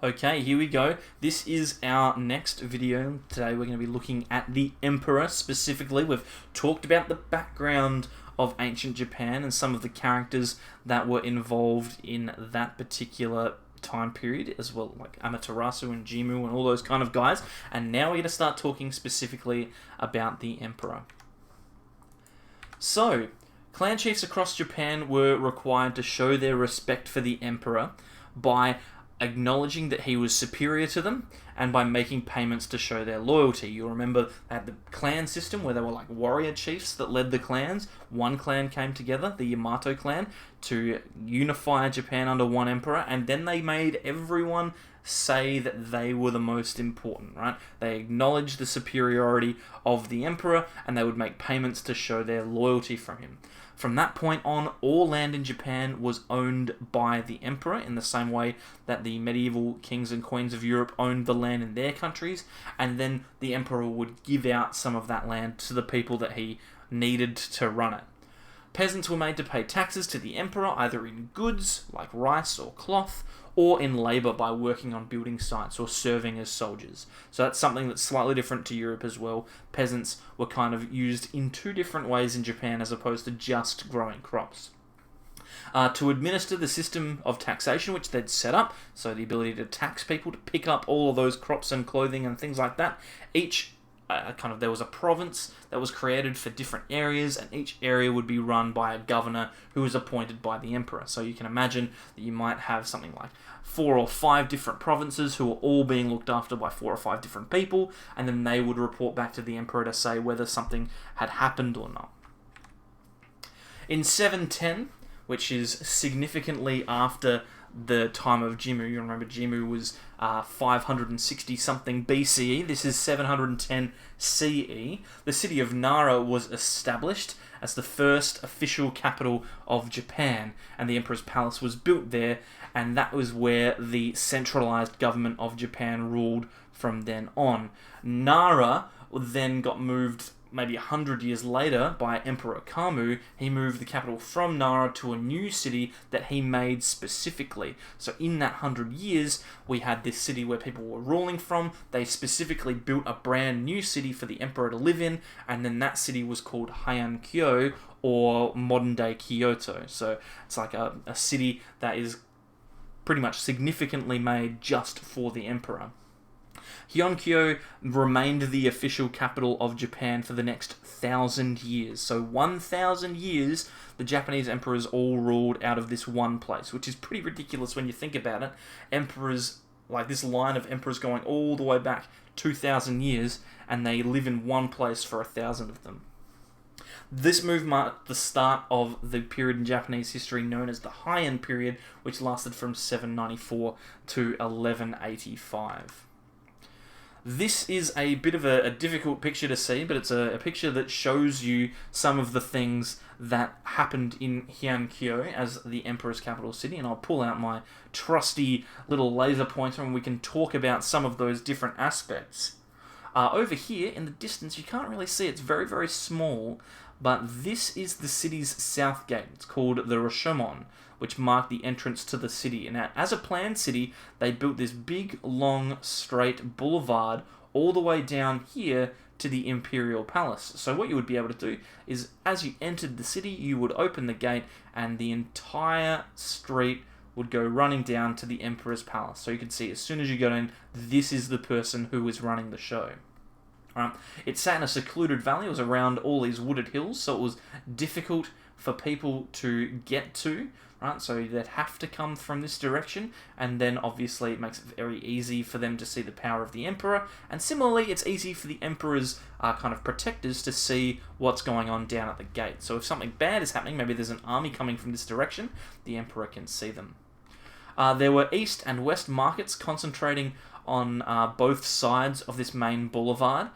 Okay, here we go. This is our next video. Today we're going to be looking at the Emperor specifically. We've talked about the background of ancient Japan and some of the characters that were involved in that particular time period, as well, like Amaterasu and Jimmu and all those kind of guys. And now we're going to start talking specifically about the Emperor. So, clan chiefs across Japan were required to show their respect for the Emperor by acknowledging that he was superior to them and by making payments to show their loyalty. You'll remember they had the clan system where they were like warrior chiefs that led the clans. One clan came together, the Yamato clan, to unify Japan under one emperor, and then they made everyone say that they were the most important, right? They acknowledged the superiority of the emperor and they would make payments to show their loyalty from him. From that point on, all land in Japan was owned by the emperor in the same way that the medieval kings and queens of Europe owned the land in their countries, and then the emperor would give out some of that land to the people that he needed to run it. Peasants were made to pay taxes to the emperor either in goods, like rice or cloth, or in labour by working on building sites or serving as soldiers. So that's something that's slightly different to Europe as well. Peasants were kind of used in two different ways in Japan as opposed to just growing crops. To administer the system of taxation which they'd set up, so the ability to tax people, to pick up all of those crops and clothing and things like that, there was a province that was created for different areas, and each area would be run by a governor who was appointed by the emperor. So you can imagine that you might have something like 4 or 5 different provinces who are all being looked after by 4 or 5 different people, and then they would report back to the emperor to say whether something had happened or not. In 710, which is significantly after the time of Jimmu. You remember Jimmu was 560 something BCE. This is 710 CE. The city of Nara was established as the first official capital of Japan, and the emperor's palace was built there, and that was where the centralized government of Japan ruled from then on. Nara then got moved maybe 100 years later by Emperor Kamu. He moved the capital from Nara to a new city that he made specifically. So in that 100 years, we had this city where people were ruling from. They specifically built a brand new city for the emperor to live in, and then that city was called Heian-kyo, or modern-day Kyoto. So it's like a city that is pretty much significantly made just for the emperor. Heian-kyo remained the official capital of Japan for the next 1,000 years. So 1,000 years, the Japanese emperors all ruled out of this one place, which is pretty ridiculous when you think about it. Emperors, like this line of emperors going all the way back 2,000 years, and they live in one place for 1,000 of them. This move marked the start of the period in Japanese history known as the Heian period, which lasted from 794 to 1185. This is a bit of a difficult picture to see, but it's a picture that shows you some of the things that happened in Heian-kyo as the emperor's capital city, and I'll pull out my trusty little laser pointer and we can talk about some of those different aspects. Over here, in the distance, you can't really see, it's very, very small, but this is the city's south gate. It's called the Rashomon, which marked the entrance to the city. And as a planned city, they built this big, long, straight boulevard all the way down here to the Imperial Palace. So what you would be able to do is, as you entered the city, you would open the gate and the entire street would go running down to the Emperor's Palace. So you could see as soon as you got in, this is the person who was running the show. It sat in a secluded valley. It was around all these wooded hills, so it was difficult for people to get to, right? So they'd have to come from this direction, and then obviously it makes it very easy for them to see the power of the emperor, and similarly it's easy for the emperor's kind of protectors to see what's going on down at the gate. So if something bad is happening, maybe there's an army coming from this direction, the emperor can see them. There were east and west markets concentrating on both sides of this main boulevard,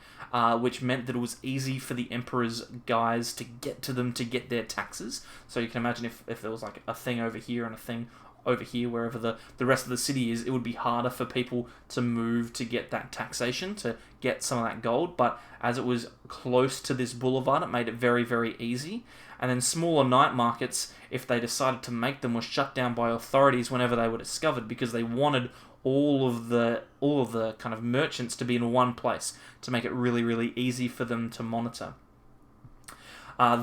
which meant that it was easy for the emperor's guys to get to them to get their taxes. So you can imagine if there was like a thing over here and a thing over here, wherever the rest of the city is, it would be harder for people to move to get that taxation, to get some of that gold. But as it was close to this boulevard, it made it very, very easy. And then smaller night markets, if they decided to make them, were shut down by authorities whenever they were discovered, because they wanted all of the kind of merchants to be in one place to make it really, really easy for them to monitor.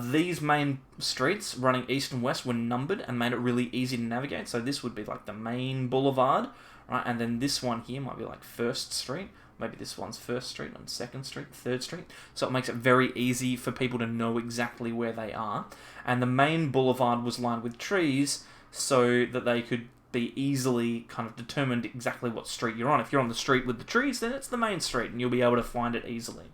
These main streets running east and west were numbered and made it really easy to navigate. So this would be like the main boulevard, right? And then this one here might be like First Street. Maybe this one's First Street and Second Street, Third Street. So it makes it very easy for people to know exactly where they are. And the main boulevard was lined with trees so that they could be easily kind of determined exactly what street you're on. If you're on the street with the trees, then it's the main street and you'll be able to find it easily.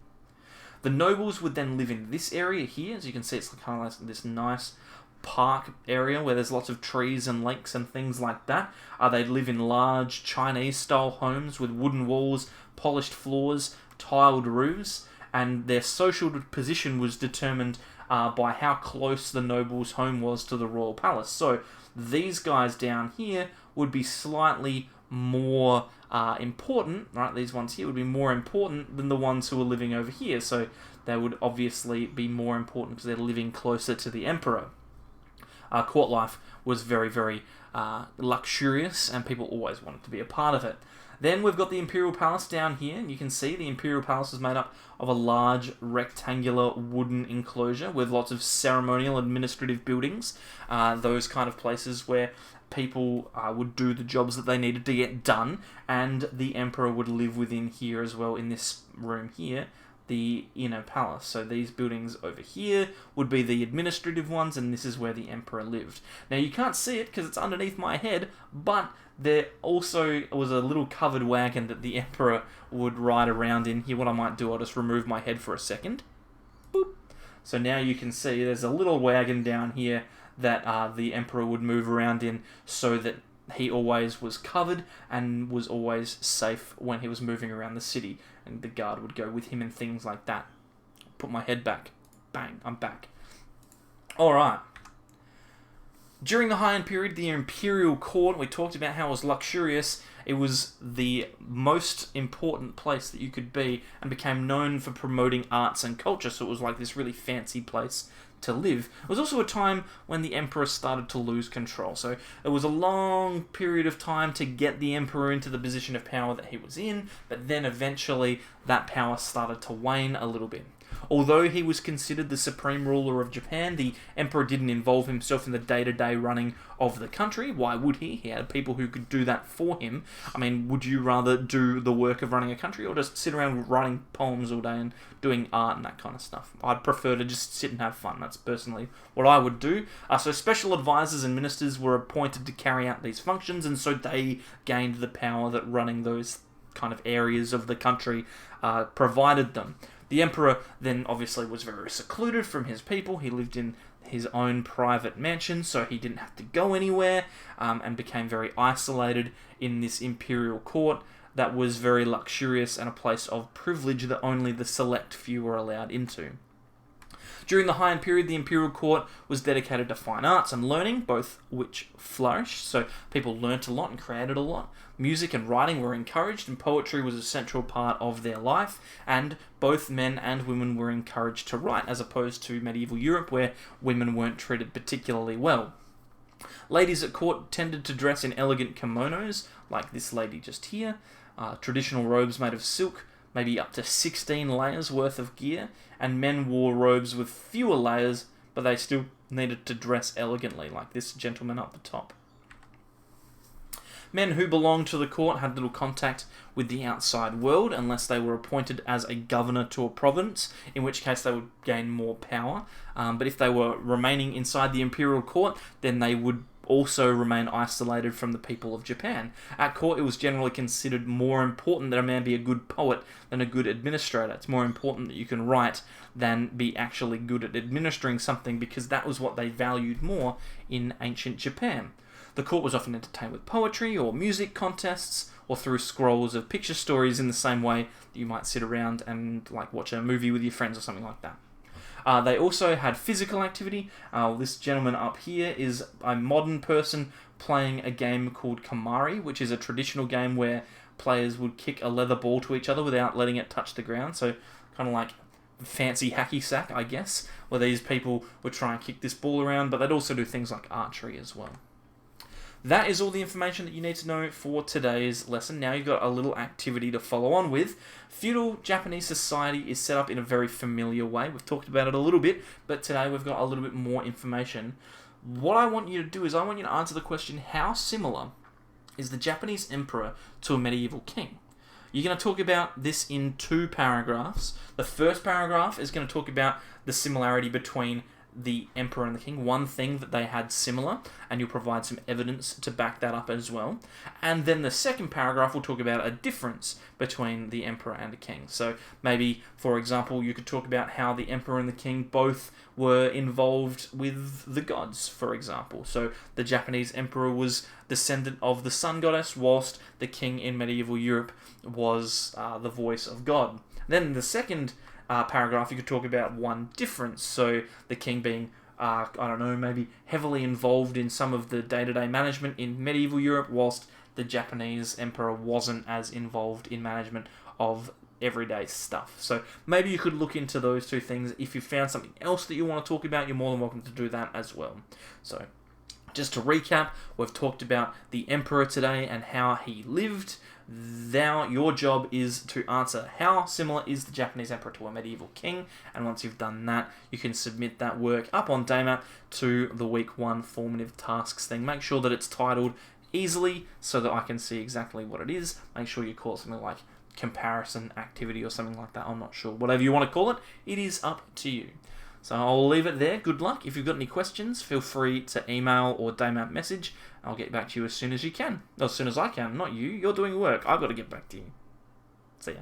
The nobles would then live in this area here. As you can see, it's kind of like this nice park area where there's lots of trees and lakes and things like that. They'd live in large Chinese-style homes with wooden walls, polished floors, tiled roofs, and their social position was determined by how close the noble's home was to the royal palace. So these guys down here would be slightly more important, right? These ones here would be more important than the ones who are living over here. So they would obviously be more important because they're living closer to the emperor. Court life was very, very luxurious, and people always wanted to be a part of it. Then we've got the Imperial Palace down here, and you can see the Imperial Palace is made up of a large rectangular wooden enclosure with lots of ceremonial administrative buildings, those kind of places where people would do the jobs that they needed to get done, and the Emperor would live within here as well, in this room here, the inner palace. So these buildings over here would be the administrative ones, and this is where the Emperor lived. Now you can't see it because it's underneath my head, but there also was a little covered wagon that the Emperor would ride around in. Here, what I might do, I'll just remove my head for a second. Boop. So now you can see there's a little wagon down here that the Emperor would move around in, so that he always was covered and was always safe when he was moving around the city, and the guard would go with him and things like that. Put my head back. Bang, I'm back. Alright. During the Heian period, the Imperial Court, we talked about how it was luxurious. It was the most important place that you could be, and became known for promoting arts and culture, so it was like this really fancy place to live. It was also a time when the Emperor started to lose control, so it was a long period of time to get the Emperor into the position of power that he was in, but then eventually that power started to wane a little bit. Although he was considered the supreme ruler of Japan, the Emperor didn't involve himself in the day-to-day running of the country. Why would he? He had people who could do that for him. I mean, would you rather do the work of running a country, or just sit around writing poems all day and doing art and that kind of stuff? I'd prefer to just sit and have fun. That's personally what I would do. So special advisors and ministers were appointed to carry out these functions, and so they gained the power that running those kind of areas of the country provided them. The Emperor then obviously was very secluded from his people. He lived in his own private mansion, so he didn't have to go anywhere, and became very isolated in this imperial court that was very luxurious and a place of privilege that only the select few were allowed into. During the Heian period, the imperial court was dedicated to fine arts and learning, both which flourished, so people learnt a lot and created a lot. Music and writing were encouraged, and poetry was a central part of their life, and both men and women were encouraged to write, as opposed to medieval Europe, where women weren't treated particularly well. Ladies at court tended to dress in elegant kimonos, like this lady just here, traditional robes made of silk, maybe up to 16 layers worth of gear, and men wore robes with fewer layers, but they still needed to dress elegantly, like this gentleman up the top. Men who belonged to the court had little contact with the outside world unless they were appointed as a governor to a province, in which case they would gain more power. But if they were remaining inside the imperial court, then they would also remain isolated from the people of Japan. At court, it was generally considered more important that a man be a good poet than a good administrator. It's more important that you can write than be actually good at administering something, because that was what they valued more in ancient Japan. The court was often entertained with poetry or music contests, or through scrolls of picture stories, in the same way that you might sit around and like watch a movie with your friends or something like that. They also had physical activity. This gentleman up here is a modern person playing a game called Kamari, which is a traditional game where players would kick a leather ball to each other without letting it touch the ground. So kind of like fancy hacky sack, I guess, where these people would try and kick this ball around, but they'd also do things like archery as well. That is all the information that you need to know for today's lesson. Now you've got a little activity to follow on with. Feudal Japanese society is set up in a very familiar way. We've talked about it a little bit, but today we've got a little bit more information. What I want you to do is I want you to answer the question, how similar is the Japanese emperor to a medieval king? You're going to talk about this in 2 paragraphs. The first paragraph is going to talk about the similarity between the emperor and the king, one thing that they had similar, and you'll provide some evidence to back that up as well. And then the second paragraph will talk about a difference between the emperor and the king. So maybe, for example, you could talk about how the emperor and the king both were involved with the gods, for example. So the Japanese emperor was descendant of the sun goddess, whilst the king in medieval Europe was the voice of God. Then the second paragraph, you could talk about one difference. So the king being, I don't know, maybe heavily involved in some of the day-to-day management in medieval Europe, whilst the Japanese emperor wasn't as involved in management of everyday stuff. So maybe you could look into those 2 things. If you found something else that you want to talk about, you're more than welcome to do that as well. So just to recap, we've talked about the emperor today and how he lived. Now your job is to answer how similar is the Japanese emperor to a medieval king, and once you've done that, you can submit that work up on Daymap to the week 1 formative tasks thing. Make sure that it's titled easily so that I can see exactly what it is. Make sure you call it something like comparison activity or something like that. I'm not sure. Whatever you want to call it, it is up to you. So I'll leave it there. Good luck. If you've got any questions, feel free to email or Daymap message. I'll get back to you as soon as you can. As soon as I can. Not you. You're doing work. I've got to get back to you. See ya.